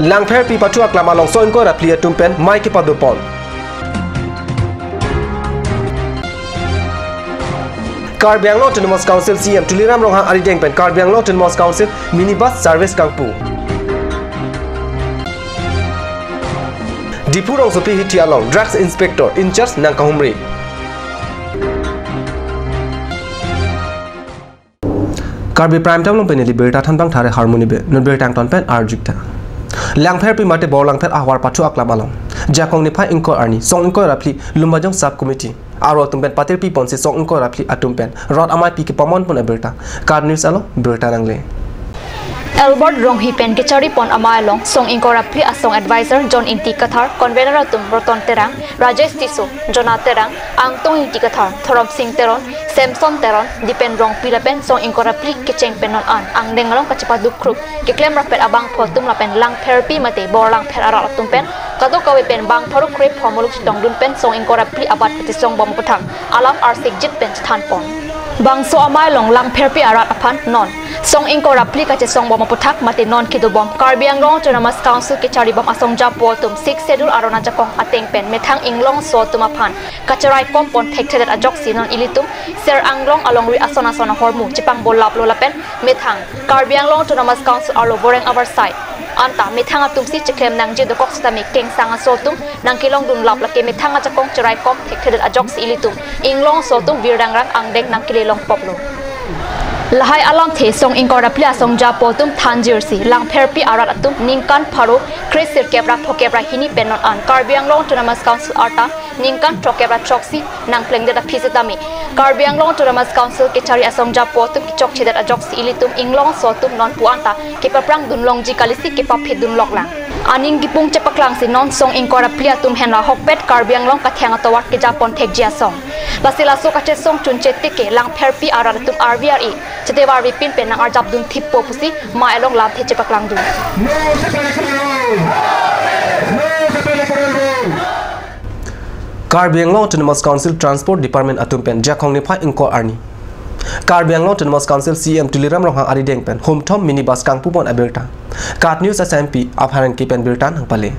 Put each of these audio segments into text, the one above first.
Langpher pi patu aklama long so inko rapli tumpen mai ki padupon. Karbi Anglong Autonomous Council CM Tuliram Ronghang Arideng pen Karbi Anglong Autonomous Council minibus service Kangpu. Dipu Rong Sopi Hiti Along Drugs Inspector in charge Nang Kahumri. Karbi Prime Time long pen liberta than bang thare harmony be non ber tang ton pen arjukta. Langpher pi mate bor langpher ahwar patu aklama long. Jakong ni phai inko arni song inko rapli lumbajong sub committee. Aro tumpen patir pi ponsi song inko rapli atumpen rod amai pi ki pamon pun aberta. Card news alo berta nangle. Albert Ronghi pen ke cari pon amai long song inko rapli asong advisor John Inti Kathar convener atum Roton Terang Rajesh Tiso Jonah Terang Angtong Inti Kathar Thorom Singh Teron Samson Teron dipen rong pilapen song inko rapli ke ceng penon an ang dengalong kacepat dukrup ke klem rapet abang potum lapen lang therapy mate bor lang pher aral tumpen kato kawe pen bang tharu krep formuluk dong dun pen song inko rapli abat pati song bom patang alam arsik jit pen than pon bang so amai long lang therapy arat aphan non song inko rapli ka che song bom pathak mate non kido bom Karbi Anglong Autonomous Council ke cari bom asong ja potum 6 schedule arona jakong ateng pen methang inglong so tumaphan kacharai kompon thekthedet ajok sinon ilitum ser anglong along ri asona sona hormu chipang bolap lola pen methang Karbi Anglong Autonomous Council arlo boreng our side anta methang atum si cheklem nang je dokok stami keng sanga sotum nang kilong dun lap lake methang ajakong charai kom thekthedet ajok si ilitum inglong sotum virdangrang angdeng nang kilelong poplo Lahai alam the song inko rapli asong ja potum thanjir si lang therapy arat atum ningkan pharo krisir kebra thokebra hini penon an Karbi Anglong Autonomous Council arta ningkan thokebra choksi nang plengde da phizitami Karbi Anglong Autonomous Council ke cari asong ja potum ki chok chedat ajok si ilitum inglong sotum non puanta ke paprang dunlong ji kalisi ke paphe dunlok lang aning gipung chepaklang si non song inko rapli atum henla hokpet Karbi Anglong ka thenga tawat ke japon thekjia song lasila so ka che song chunche tike lang therapy arat atum RVRE Cetewa ripin pen nang arjab dun thippo pusi ma elong lab the chepaklang dun Karbi Anglong Autonomous Council Transport Department atumpen jakong ni phai inko arni Karbi Anglong Autonomous Council CM Tuliram Ronghang Arideng pen homethom minibus Kangpu pon aberta Card News SMP apharan ki pen bertan hang pale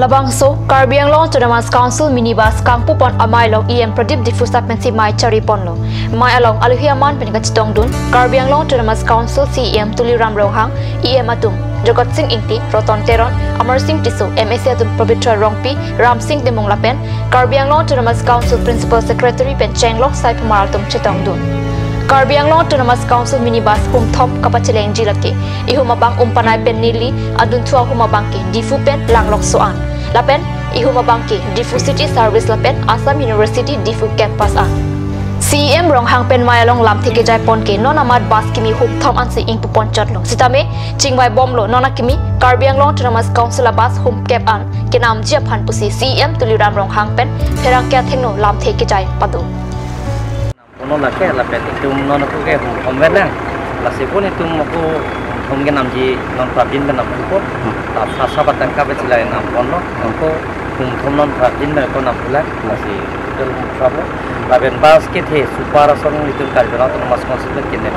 Labangso Karbi Anglong Autonomous Council minibus Kangpu pon amai long EM Pradip Diffusa pensi mai cari ponlo mai along aluhiaman pen kachitong dun Karbi Anglong Autonomous Council CM Tuliram Ronghang EM atum Jagat Singh Inti Roton Teron Amar Singh Tiso MSc atum Pavitra Rongpi Ram Singh Demong Lapen Karbi Anglong Autonomous Council Principal Secretary pen Chenglok Sai Pamaral tum chetong dun Karbi Anglong Autonomous Council minibus humthom kapacheleng jilake ihumabang umpanai pen nili adun thua humabang ke difu pen langlok soan lapen ihumabang ke difu city service lapen Assam University difu campus a CM Ronghang pen mayalong lam theke jai pon ke nona mat bas kimi humthom an si ing pupon chatlo sitame chingwai bomlo nona kimi Karbi Anglong Autonomous Council bas hum cap an ke nam jia phan pusi CM Tuliram Ronghang pen pherang kya thengno lam theke jai padu non la pen itum non ko ke hom wenang la sepun itum ko hom ke nam ji non prabin ben nam ko ta phasa batang ka becilai nam kono ko hom non prabin ben ko nam pula la si del trabo la ben bas ke the supara song itum Karbi Anglong Autonomous Council ke ne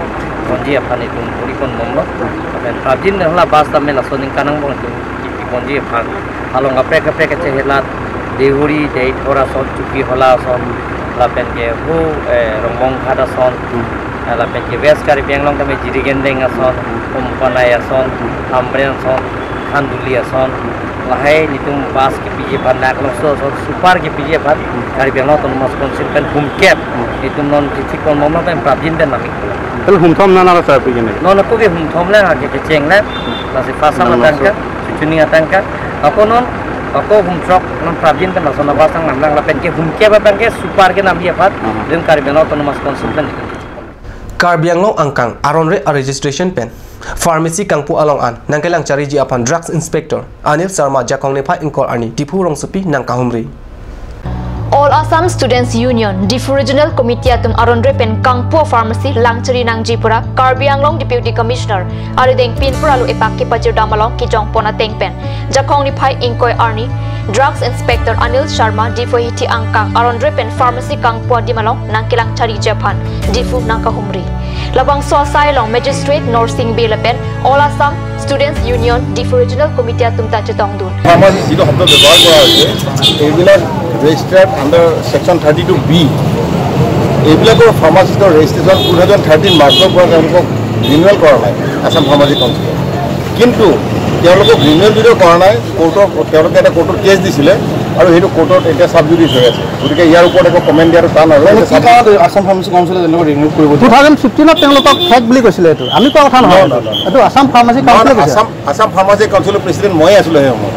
konji aphan itum puri kon momlo ben prabin la bas ta me la soning kanang bong itum konji aphan along apre ke chehelat deuri dei thora son chuki hola son lapen ke hu romong khada son lapen ke west Karbi Anglong kami jirigendeng ason umpanai ason ambren son khanduli ason lahai nitum bas ke pije pan naklong so super ke pije pan Karbi Anglong Autonomous Council pen hum cap nitum non titik kon momla pen prabin ben namik tel humthom nana sa pije ne non ko ke humthom le ha ke cheng le la se fasa matangka chuni atangka ako non ako humtrok non prabin kan asona basang namlang lapen ke humke bapan ke super ke nam dia pat den Karbi Anglong Autonomous Council pen Karbi Anglong angkang aron re registration pen pharmacy Kangpu along an nangkelang cari ji apan drugs inspector Anil Sharma jakong ne phai inko arni Dipu Rong Sopi nang kahumri All Assam Students Union Difu Regional Committee atum arondre pen Kangpu Pharmacy Langchari Nangjipura Karbi Anglong Deputy Commissioner Arideng Pinpura lu epaki pajir damalong ki jong pona teng pen jakong ni phai inkoi arni Drugs Inspector Anil Sharma Difu hiti angkang arondre pen Pharmacy Kangpu dimalong nangkilang cari Japan Difu nangkahumri Labang Sosai long Magistrate Norsing Bilapen, All Assam Students Union Differ Regional Committee Tumta Chetongdun. Pharmacy is the registered under Section 32B. এইবিলাকৰ ফাৰ্মাচিষ্টৰ registration 2013 মাৰ্চৰ পৰা তেওঁলোকক renewal কৰা নাই Assam pharmacy কাউন্সিলে কিন্তু তেওঁলোকক renewal যদিও কৰা নাই তেওঁলোকে এটা কোৰ্টত কেছ দিছিলে আৰু সেইটো কোৰ্টত এতিয়া সাবজুডিচ হৈ আছে গতিকে ইয়াৰ ওপৰত একো কমেণ্ট দিয়াটো টান আৰু আসাম ফাৰ্মাচী কাউন্সিলে তেওঁলোকক ৰিনিউ কৰিব 2015 তেওঁলোকক ফেক বুলি কৈছিলে এইটো আমি কোৱা কথা নহয় এইটো আসাম ফাৰ্মাচী কাউন্সিলে কৈছে আসাম ফাৰ্মাচী কাউন্সিলৰ প্ৰেচিডেণ্ট মই আছিলোঁ সেই সময়ত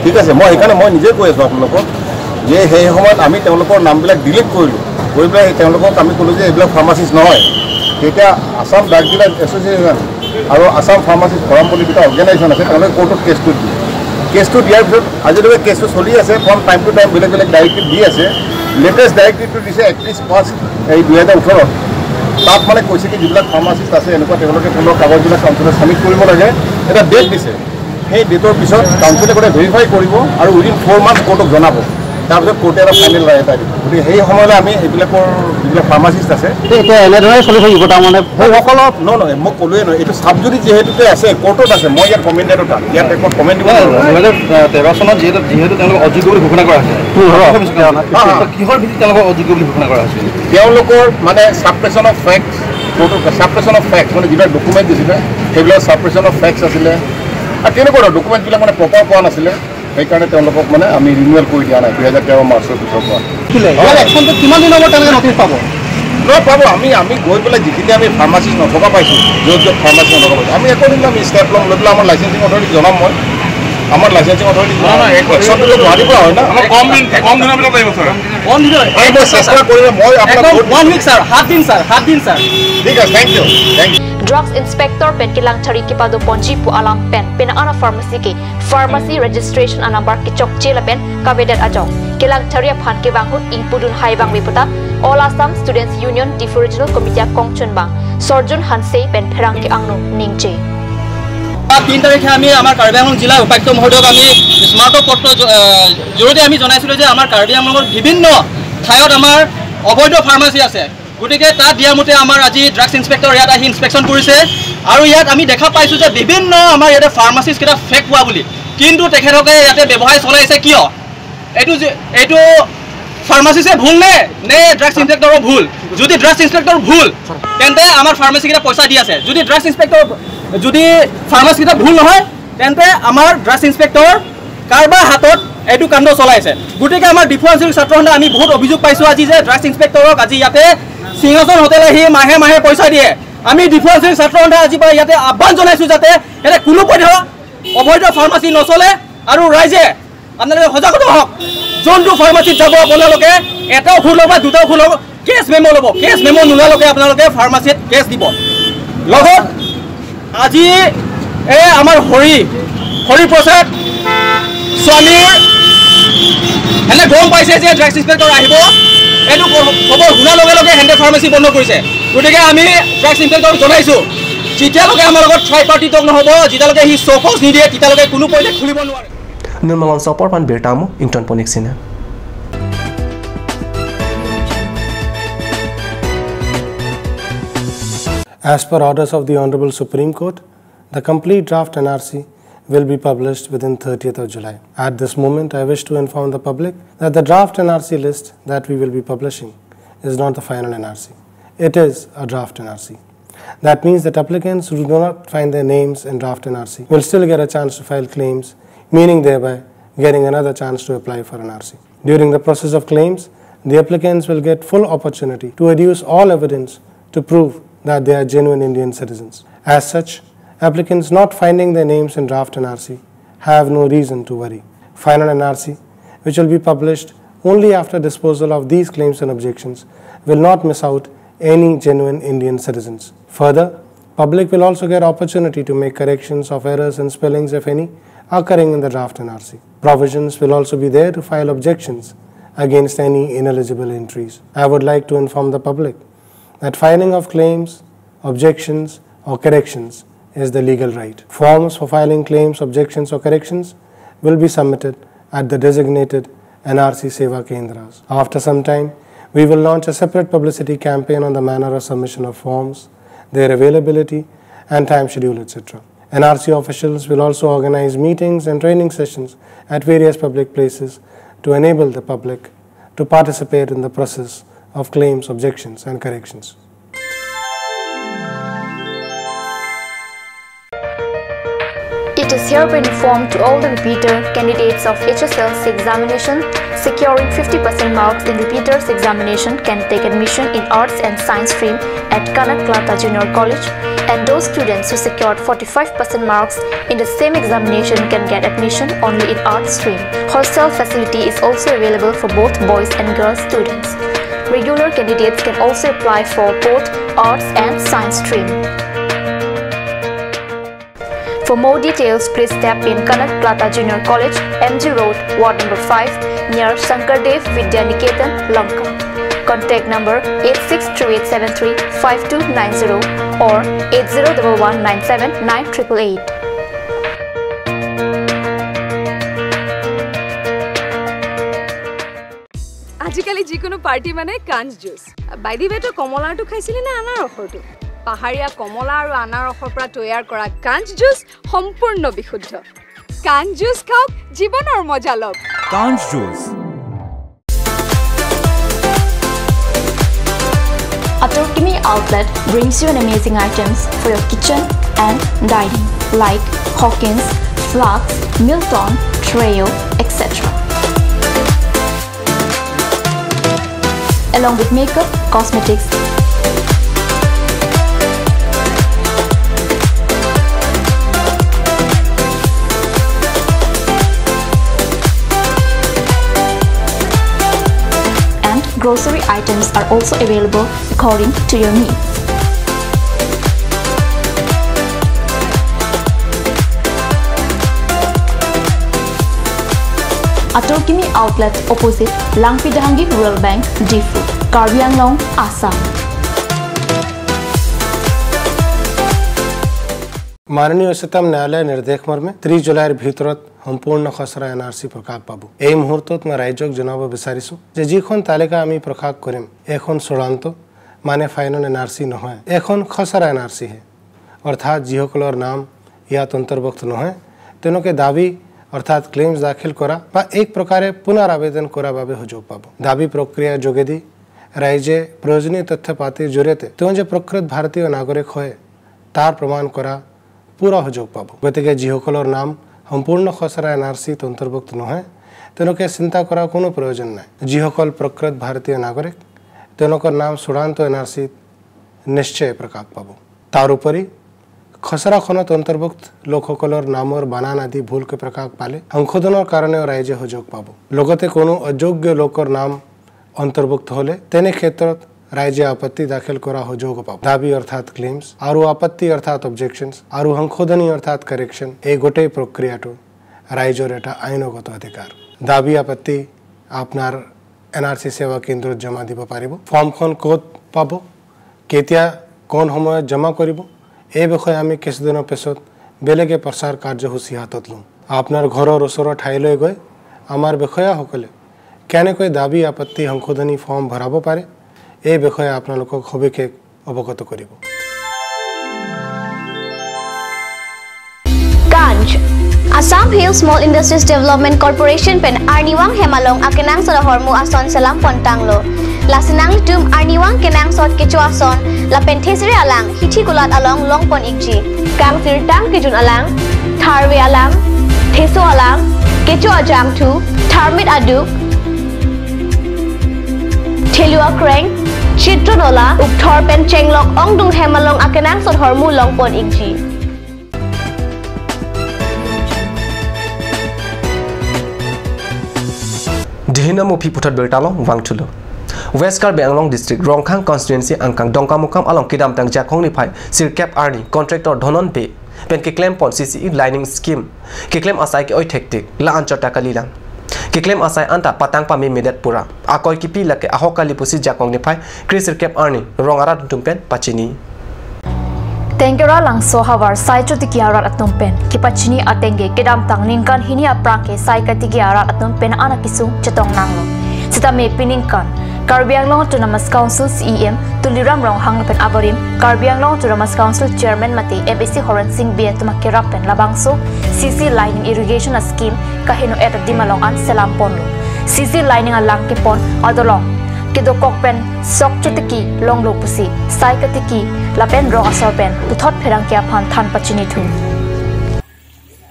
ঠিক আছে মই সেইকাৰণে মই নিজে কৈ আছোঁ আপোনালোকক যে সেই সময়ত আমি তেওঁলোকৰ নামবিলাক ডিলিট কৰিলোঁ কৰি পেলাই তেওঁলোকক আমি ক'লোঁ যে এইবিলাক ফাৰ্মাচিষ্ট নহয় তেতিয়া আসাম ড্ৰাগ ডিলাৰ এছ'চিয়েশ্যন আৰু আসাম ফাৰ্মাচিষ্ট ফৰাম বুলি দুটা অৰ্গেনাইজেশ্যন আছে তেওঁলোকে কোৰ্টত কেছটো দিয়ে কেছটো দিয়াৰ পিছত আজিলৈকে কেছটো চলি আছে ফ্ৰম টাইম টু টাইম বেলেগ বেলেগ ডাইৰেক্টিভ দি আছে লেটেষ্ট ডাইৰেক্টিভটো দিছে 31/5/2018 তাত মানে কৈছে কি যিবিলাক ফাৰ্মাচিষ্ট আছে এনেকুৱা তেওঁলোকে তেওঁলোকৰ কাগজবিলাক কাউন্সিলত ছাবমিট কৰিব লাগে এটা ডেট দিছে সেই ডেটৰ পিছত কাউন্সিলে গোটেই ভেৰিফাই কৰিব আৰু উইদিন 4 মান্থ কোৰ্টক জনাব তাৰপিছত কোৰ্টে এটা ফাইনেল ৰায় এটা দিব গতিকে সেই সময়লৈ আমি এইবিলাকৰ যিবিলাক ফাৰ্মাচিষ্ট আছে এতিয়া এনেদৰে চলি থাকিব তাৰমানে সেইসকলৰ নহয় মই ক'লোৱে নহয় এইটো চাবজুৰি যিহেতুকে আছে কোৰ্টত আছে মই ইয়াত কমেণ্ট দিয়াটো টান ইয়াত একো কমেণ্ট দিব 2013 চনত যিহেতু তেওঁলোকক অযোগ্য বুলি ঘোষণা কৰা হৈছিল কিহৰ ভিত্তিত তেওঁলোকক অযোগ্য বুলি ঘোষণা কৰা হৈছিল তেওঁলোকৰ মানে ছাপ্ৰেছন অফ ফেক্টছ ছাপ্ৰেছন অফ ফেক্টছ মানে যিবিলাক ডকুমেণ্ট দিছিলে সেইবিলাক ছাপ্ৰেছন অফ ফেক্টছ আছিলে আৰু তেনেকুৱা ডকুমেণ্টবিলাক মানে প্ৰপাৰ পোৱা নাছিলে সেইকাৰণে তেওঁলোকক মানে আমি ৰিনিউৱেল কৰি দিয়া নাই 2013 মাৰ্চৰ পিছৰ পৰা কিমান দিনৰ মূৰত তেওঁলোকে নটিচ পাব পাব আমি গৈ পেলাই যিখিনি আমি ফাৰ্মাচিষ্ট নথকা পাইছোঁ য'ত ফাৰ্মাচিষ্ট নথকা পাইছোঁ আমি একদিন আমি ষ্টেপ ল'ম লৈ পেলাই আমাৰ লাইচেঞ্চিং অথৰিটিক জনাম মই আমাৰ লাইচেঞ্চিং অথৰিটিক একশ্যনটো গুৱাহাটীৰ পৰা হয় না কম দিনৰ ভিতৰত আহিব ছাৰ মই চেষ্টা কৰিম মই আপোনাক 1 week ছাৰ 7 দিন ছাৰ ঠিক আছে thank you Drugs Inspector Pen Kilang Chari Kipado Ponji Pu Alam Pen Pen Ana Pharmacy Ke Pharmacy Registration Anambar Kichok Chila Pen Kabedat Ajong Kilang Chari Phan Ke Banghut Ing Pudun Hai Bang Wiputa All Assam Students Union Differ Regional Committee Kongchun Bang Sorjun Hansei Pen Pherang Ke Angno Ningche 3 তাৰিখে আমি আমাৰ কাৰ্বি আংলং জিলা উপায়ুক্ত মহোদয়ক আমি স্মাৰক পত্ৰ জৰিয়তে আমি জনাইছিলোঁ যে আমাৰ কাৰ্বি আংলঙৰ বিভিন্ন ঠাইত আমাৰ অবৈধ ফাৰ্মাচী আছে গতিকে তাত দিয়া মতে আমাৰ আজি ড্ৰাগছ ইনস্পেক্টৰ ইয়াত আহি ইনস্পেকশ্যন কৰিছে আৰু ইয়াত আমি দেখা পাইছোঁ যে বিভিন্ন আমাৰ ইয়াতে ফাৰ্মাচিষ্ট কেইটা ফেক হোৱা বুলি কিন্তু তেখেতলোকে ইয়াতে ব্যৱসায় চলাইছে কিয় এইটো ফাৰ্মাচিষ্টে ভুল নে ড্ৰাগছ ইনস্পেক্টৰৰ ভুল যদি ড্ৰাগছ ইনস্পেক্টৰ ভুল তেন্তে আমাৰ ফাৰ্মাচী কেইটা পইচা দি আছে যদি ড্ৰাগছ ইনস্পেক্টৰ যদি ফাৰ্মাচী কেইটা ভুল নহয় তেন্তে আমাৰ ড্ৰাগছ ইনস্পেক্টৰ কাৰোবাৰ হাতত এইটো কাণ্ড চলাইছে গতিকে আমাৰ ডিফাৰেঞ্চিয়েল ছাত্ৰসন্থা আমি বহুত অভিযোগ পাইছোঁ আজি যে ড্ৰাগছ ইনস্পেক্টৰক আজি ইয়াতে সিংহাসন হোটেল আহি মাহে মাহে পইচা দিয়ে আমি ডিফাৰেঞ্চিয়েল ছাত্ৰসন্থা আজি পৰা ইয়াতে আহ্বান জনাইছোঁ যাতে ইয়াতে কোনো অবৈধ ফাৰ্মাচী নচলে আৰু ৰাইজে আপোনালোকে সজাগতা হওক যোনটো ফাৰ্মাচীত যাব আপোনালোকে এটাও খোল ল'ব বা দুটাও খোল ল'ব কেছ মেম' ল'ব কেছ মেম' নোলোৱালৈকে আপোনালোকে ফাৰ্মাচীত কেছ দিব লগত আজি আমাৰ হৰিপ্ৰসাদ স্বামীৰ এনে গম পাইছে যে ড্ৰাগছ ইনস্পেক্টৰ আহিব এইটো খবৰ শুনাৰ লগে লগে হেণ্ডে ফাৰ্মাচী বন্ধ কৰিছে গতিকে আমি ড্ৰাগছ ইনস্পেক্টৰক জনাইছোঁ যেতিয়ালৈকে আমাৰ লগত ট্ৰাই পাৰ্টি তক নহ'ব যেতিয়ালৈকে সি চৌকছ নিদিয়ে তেতিয়ালৈকে কোনো পইণ্টে খুলিব নোৱাৰে Nurmangan Sopor Pan Bertamu Ington Poniksina. As per orders of the Honorable Supreme Court, the complete draft NRC will be published within 30th of July. At this moment, I wish to inform the public that the draft NRC list that we will be publishing is not the final NRC. It is a draft NRC. That means that applicants who do not find their names in draft NRC will still get a chance to file claims, meaning thereby getting another chance to apply for NRC. During the process of claims, the applicants will get full opportunity to adduce all evidence to prove that they are genuine Indian citizens. As such, applicants not finding their names in draft NRC have no reason to worry. Final NRC, which will be published only after disposal of these claims and objections, will not miss out any genuine Indian citizens. Further, public will also get opportunity to make corrections of errors and spellings, if any, occurring in the draft NRC. Provisions will also be there to file objections against any ineligible entries. I would like to inform the public that filing of claims, objections or corrections is the legal right. Forms for filing claims, objections or corrections will be submitted at the designated NRC Seva Kendras. After some time, we will launch a separate publicity campaign on the manner of submission of forms, their availability and time schedule, etc. NRC officials will also organize meetings and training sessions at various public places to enable the public to participate in the process of claims, objections and corrections. It is hereby informed to all the repeater candidates of HSLC examination securing 50% marks in repeaters examination can take admission in Arts and Science stream at Kanak Klata Junior College, and those students who secured 45% marks in the same examination can get admission only in Arts stream. Hostel facility is also available for both boys and girls students. Regular candidates can also apply for both Arts and Science stream. For more details, please tap in Kanak Klata Junior College, MG Road, Ward number 5, near Shankardev Vidya Niketan, Lanka. Contact number 8638735290 or 8011979888. আজিকালি যিকোনো party মানে কাঞ্জ juice. বাইদি বেটো কমলাটো খাইছিলি না আনাৰসটো? পাহাৰীয়া কমলা আৰু আনাৰসৰ পৰা তৈয়াৰ কৰা কাঞ্জ জুচ সম্পূৰ্ণ বিশুদ্ধ। কাঞ্জ জুচ খাওক, জীৱনৰ মজা লওক। কাঞ্জ juice. Atorkimi Outlet brings you an amazing items for your kitchen and dining like Hawkins, Flax, Milton, Treo, etc. Along with makeup, cosmetics, and grocery items are also available according to your needs. Atorkimi Outlet opposite Langpidahangi Rural Bank, Difu, Karbi Anglong, Assam. माननीय उच्चतम न्यायालय निर्देश मर्मे 30 जुलाइर भितरत सम्पूर्ण खसरा NRC प्रकाश पाबो। এই মুহূৰ্তত মই ৰাজ্যক জনাব বিচাৰিছো যে যিখন তালিকা আমি প্ৰকাশ কৰিম এখন চূড়ান্ত মানে ফাইনেল এনআৰসি নহয়, এখন খসৰা এনআৰসি হে। অৰ্থাৎ যিসকলৰ নাম ইয়াত অন্তৰ্ভুক্ত নহয় তেওঁলোকে দাবী অৰ্থাৎ ক্লেইমছ দাখিল কৰা বা এক প্ৰকাৰে পুনৰ আবেদন কৰাৰ বাবে সুযোগ পাব। দাবী প্ৰক্ৰিয়াৰ যোগেদি ৰাজ্যে প্ৰয়োজনীয় তথ্য পাতিৰ জৰিয়তে তেওঁ যে প্ৰকৃত ভাৰতীয় নাগৰিক হয় তাৰ প্ৰমাণ কৰা পুৰা সুযোগ পাব। গতিকে যিসকলৰ নাম সম্পূৰ্ণ খসৰা এনআৰসিত অন্তৰ্ভুক্ত নহয় তেওঁলোকে চিন্তা কৰাৰ কোনো প্ৰয়োজন নাই। যিসকল প্ৰকৃত ভাৰতীয় নাগৰিক তেওঁলোকৰ নাম চূড়ান্ত এনআৰসিত নিশ্চয় প্ৰকাশ পাব। তাৰ উপৰি খসৰাখনত অন্তৰ্ভুক্ত লোকসকলৰ নামৰ বানান আদি ভুলকৈ প্ৰকাশ পালে সংশোধনৰ কাৰণেও ৰাইজে সুযোগ পাব। লগতে কোনো অযোগ্য লোকৰ নাম অন্তৰ্ভুক্ত হ'লে তেনে ক্ষেত্ৰত ৰাইজে আপত্তি দাখিল কৰা সুযোগ পাব। দাবী অৰ্থাৎ ক্লেইমছ আৰু আপত্তি অৰ্থাৎ অবজেকশ্যনছ আৰু সংশোধনী অৰ্থাৎ কাৰেকশ্যন এই গোটেই প্ৰক্ৰিয়াটো ৰাইজৰ এটা আইনগত অধিকাৰ। দাবী আপত্তি আপোনাৰ এনআৰসি সেৱা কেন্দ্ৰত জমা দিব পাৰিব। ফৰ্মখন ক'ত পাব, কেতিয়া কোন সময়ত জমা কৰিব, এই বিষয়ে আমি কিছুদিনৰ পিছত বেলেগে প্ৰচাৰ কাৰ্যসূচী হাতত ল'ম। আপোনাৰ ঘৰৰ ওচৰৰ ঠাইলৈ গৈ আমাৰ বিষয়াসকলে কেনেকৈ দাবী আপত্তি সংশোধনী ফৰ্ম ভৰাব পাৰে এই বিষয়ে আপোনালোকক সবিশেষ অৱগত কৰিব। Ganj Assam Hill Small Industries Development Corporation pen Arniwang Hemalong akenang sa hormu ason salam pontanglo lasinang tum Arniwang kenang sot kecho ason la penthesre alang hithi gulat along longpon ikji kang tirtang kijun alang tharwe alang theso alang kecho ajam thu tharmit aduk thelua kreng chitronola ukthor pen chenglok ongdung hemalong akenang sot hormu longpon ikji Dihina Mupi Putat Bertalong Wangtulo West Karbi Anglong District Rongkhang Constituency Angkang Dongkamukam along Kidam Tang Jakong Nipai Sirkap Arni Contractor Donon Pay Pen Kiklem Pon CCE Lining Scheme Kiklem Asai Ki Oi Tektik La Anchota Kalilang Kiklem Asai Anta Patang Pami Medet Pura Akoi Kipi Lake Ahokali Pusi Jakong Nipai Chris Sirkap Arni Rongarat Tumpen Pachini Tengera lang sohawar saito tikiarat atumpen kipachini atenge kedam tang ningkan hini aprangke sai katiki arat atumpen anakisung chetong nanglo sita me piningkan Karbi Anglong Autonomous Council CEM Tuliram Rong Hang Pen Aborim Karbi Anglong Autonomous Council Chairman Mati MBC Horan Singh Bien Tumakira Pen Labangso CC Lining Irrigation Scheme Kahino et Dimalong An Selam Ponlo CC Lining Alang Kipon Adolong Kido Kokpen Sok Chutiki Long Lopusi Sai Katiki Lapen Rong Asorpen Puthot Perang Kia Pan Than Pachini Tu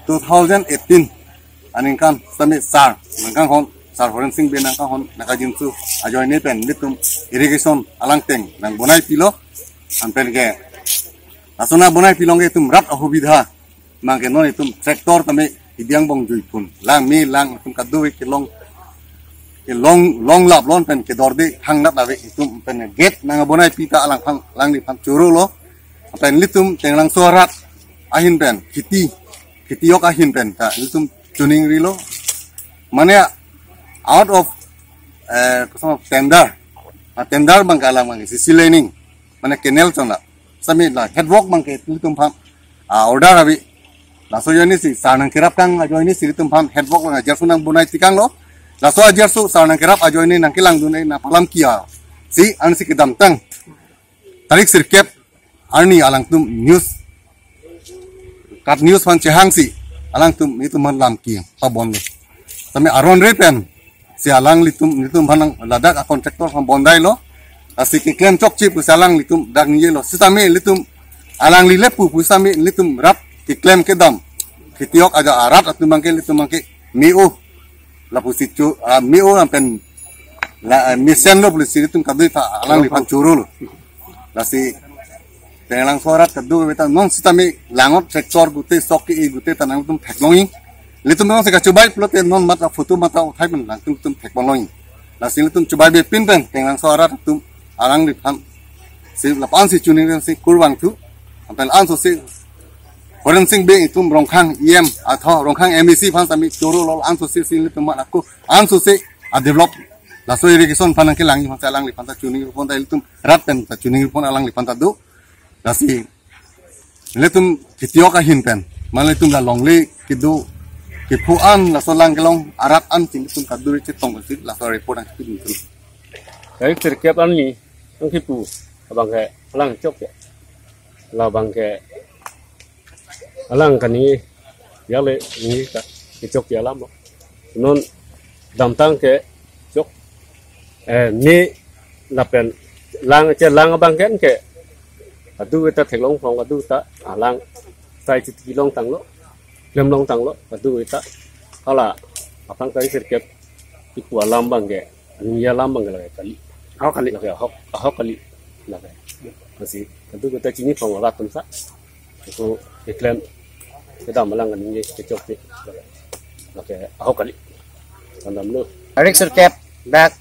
2018 Aninkan Summit Sar Nangkan Hon Sar Horan Singh Bien Nangkan Hon Nakajinsu Ajoy Nepen Litum Irrigation Alang Teng Nang Bonai Pilo Ampen Ge Asuna Bonai Pilong Ge Tum Rat Ahubidha Mangke Non Itum Traktor Tame Idiang Bong Juipun Lang Mi Lang Tum Kadui Kilong long lap lon pen ke dorde hang nap lawe itum pen get nang bonai pita alang phang lang ni phang churu lo pen litum tenglang suarat ahin pen kiti yok ahin pen ta litum tuning rilo mane out of tender bang kalang bang sisi lining mane canal chona sami la headwork bang ke litum phang order abi la so yoni si sanang kirap kang ajoi ni si litum phang headwork bang jarsunang bonai tikang lo Laso ajar su sarang kerap ajo ini nang kilang dunai na palam kia si ansi kedam tang tarik sirkep arni alang tum news kat news fan cehang si alang tum itu man lam kia pabon lo sami aron repen si alang litum panang ladak a kontraktor fan bondai lo asi kiklem chok chip alang litum dak niye lo sitame litum alang lilepu pusame litum rap kiklem kedam kitiok aja arat atum mangke litum mangke miu la positu mio ampen la misen lo polisi itu kadui ta alang li pancuru lo la si telang sorat kadu beta non sitami langot sektor gute soki gute tanang tum theknoi litum non se ka chubai plote non mata foto mata uthai ben lang tum theknoi la si litum chubai be pin pen telang sorat tum alang li pan si la pan si chuning si kurwang tu ampen an so si Horan Singh Bien itum rongkhang EM atau rongkhang MEC pan sami choro lol anso si litum mak aku anso si develop la so irrigation pan ke langi pan alang li pan ta tuning pon ta litum rat pen ta tuning pon alang li pan ta du la si litum kitiok a hin pen man litum la longli kidu kipuan la so lang kelong arat an sin litum kaduri citong si la so report ang kidu tu ai terkep an ni ang kipu abang ke lang cok ya la bang ke alang kani ya le ni ka cok ya lam non dam tang ke cok ni lapen lang che lang bang ken ke adu ta thelong phong adu ta alang sai chi ti long tang lo lem long tang lo adu ta hala apang kai sirket iku alam bang ke ni ya lam bang la kali hok kali la ke masih adu ta chini phong la tum sa ko iklan kita malang kan ini kecok ni, oke, aku kali, andam lu. Tarik sirkep dak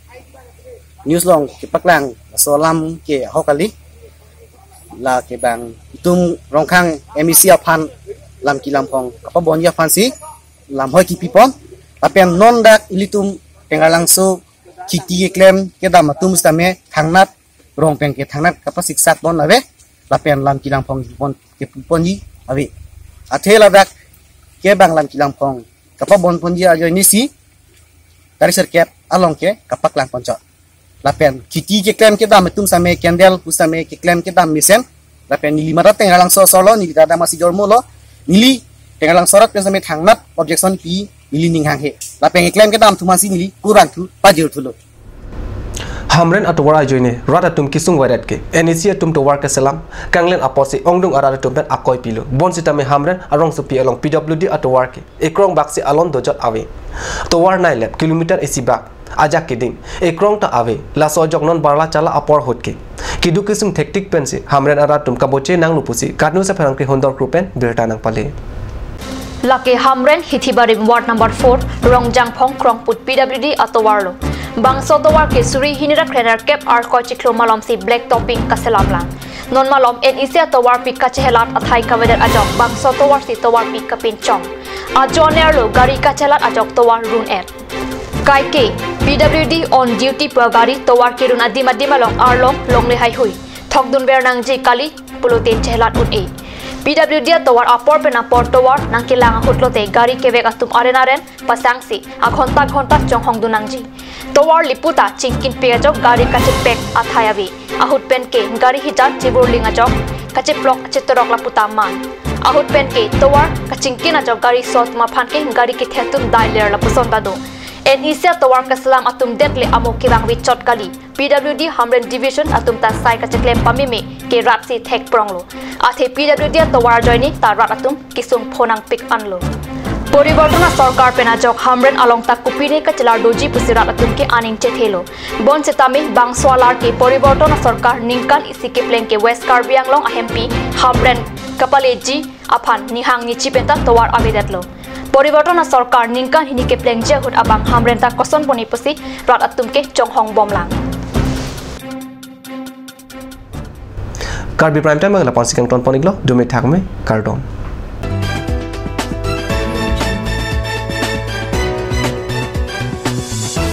news long kipak lang solam ke aku kali, la ke bang itum rongkang emisi apan lam kilam pong, apa bonja apan si, lam hoi kipipon, tapi non dak ilitum tengah langsung kiti klem ke dam atum stame thangnat rong peng ke thangnat kapasik sat bon ave, tapi lam kilam pong pon ke ponji ave. Athela dak ke banglan kilang pong kapa bon ponji ajo ini si dari sirkep along ke kapak lang ponco lapen kiti ke klem ke dam tum same kendel pusame ke klem ke dam misen lapen nili marat tengah lang solo nili ada masih jormo lo nili tengah lang sorat ke same thangnat objection pi nili ning hang he lapen ke klem ke dam tumasi nili kurang tu pajur tu lo Hamren atwara joine rata tum kisung waret ke NEC tum to work selam kanglen aposi ongdung arara tum pen akoi pilo bon sitame hamren arong supi along PWD atwar ke ekrong baksi alon dojot ave to war nai lap kilometer esi bak ajak ke din ekrong ta ave la sojok non barla chala apor hot ke kidu kisung tactic pen se hamren ara tum kaboche nang lupusi katnu sa pharang ke hondor grupen berta nang pale Lake Hamren Hithibarim Ward number 4 Rongjang Phong Krongput PWD Atowarlo Bangso Towar ke Suri Hinira Krener Cap Arko Chiklo Malom si Black Topping Kaselamlang Non Malom NEC Towar Pik Kachelat Athai Kavader Ajok Bangso Towar si Towar Pik Kapin Chong Ajonerlo Gari Kachelat Ajok Towar Run Air Kai K PWD on duty Pagari Towar Kirun Adima Dimalong Arlong Longle Hai Hui Thokdun Bernang J Kali Pulutin Chelat Un A PWD towar apor pena port towar nang kilang hutlote gari kebek atum arenaren pasangsi a ghonta chong hong dunangji towar liputa chingkin pejok gari kachip pek athayabi ahut pen ke gari hijat chiburlinga jok kachip blok chitorok laputa man ahut pen ke towar kachingkin ajok gari sot ma phan ke gari ke thetum dailer lapuson tado NEC towar kaslam atum detle amo kirang wi chot kali PWD Hamren division atum ta sai kachiklem pamime ke rapsi thek pronglo athe PWD towar joini ta rat atum kisung phonang pik anlo পরিবর্তনা Sarkar পেনাজক হামরেন আলংতা কুপিনে কচলার doji পুসিরাত আতুমকে আনিং চেথেলো বন চেতামি বাংসওয়ালার কে পরিবর্তনা সরকার নিংকান ইসিকে প্লেনকে West Karbi Anglong আহেমপি হামরেন কপালেজি Affan Nihang নিচি পেতা তোয়ার আবেদতলো পরিবর্তনা সরকার নিংকান হিনিকে plan জেহুত আবাং হামরেন তা কসন বনি পুসি রাত আতুমকে চংহং বমলাং Karbi prime time আগলা 5 সেকেন্ড টন পনিগলো ডুমে থাকমে কার্টন